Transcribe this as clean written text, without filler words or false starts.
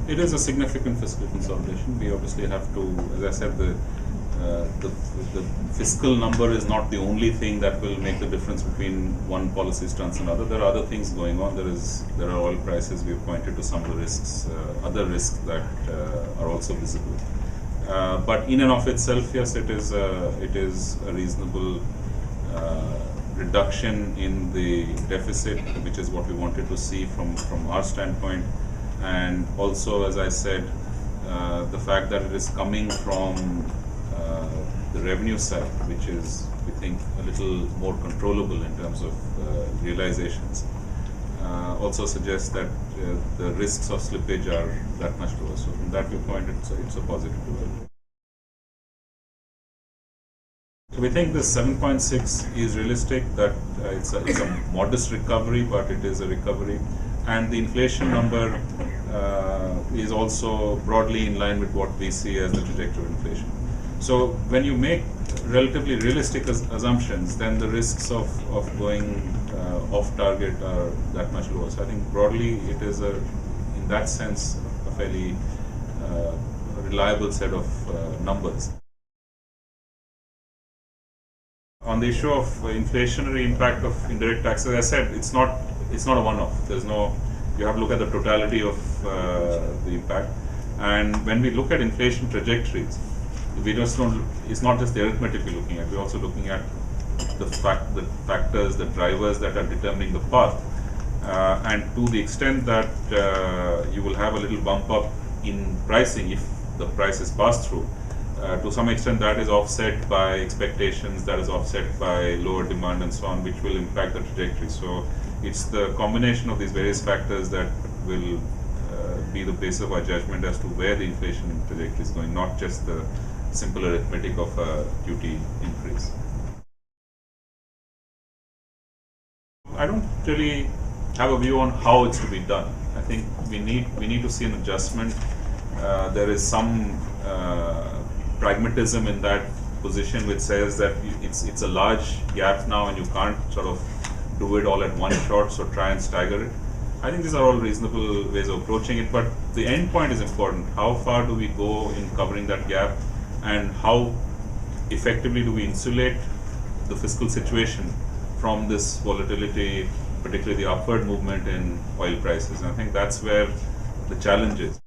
It is a significant fiscal consolidation. We obviously have to, as I said, the fiscal number is not the only thing that will make the difference between one policy stance and another. There are other things going on. There are oil prices. We've pointed to some of the risks, other risks that are also visible. But in and of itself, yes, it is a reasonable reduction in the deficit, which is what we wanted to see from our standpoint. And also, as I said, the fact that it is coming from the revenue side, which is, we think, a little more controllable in terms of realizations, also suggests that the risks of slippage are that much lower. So from that viewpoint, it's a positive development. So we think this 7.6 is realistic, that it's a modest recovery, but it is a recovery. And the inflation number is also broadly in line with what we see as the trajectory of inflation. So when you make relatively realistic assumptions, then the risks of going off target are that much lower. So I think broadly it is, in that sense, a fairly reliable set of numbers. On the issue of inflationary impact of indirect taxes, as I said, it's not a one-off. You have to look at the totality of the impact. And when we look at inflation trajectories, it's not just the arithmetic we're looking at. We're also looking at the factors, the drivers that are determining the path. And to the extent that you will have a little bump up in pricing if the price is passed through, to some extent that is offset by expectations, that is offset by lower demand and so on, which will impact the trajectory. So it's the combination of these various factors that will be the basis of our judgment as to where the inflation trajectory is going, not just the simple arithmetic of a duty increase. I don't really have a view on how it's to be done. I think we need to see an adjustment. There is some pragmatism in that position which says that it's a large gap now and you can't sort of do it all at one shot, so try and stagger it. I think these are all reasonable ways of approaching it, but the end point is important. How far do we go in covering that gap, and how effectively do we insulate the fiscal situation from this volatility, particularly the upward movement in oil prices? And I think that's where the challenge is.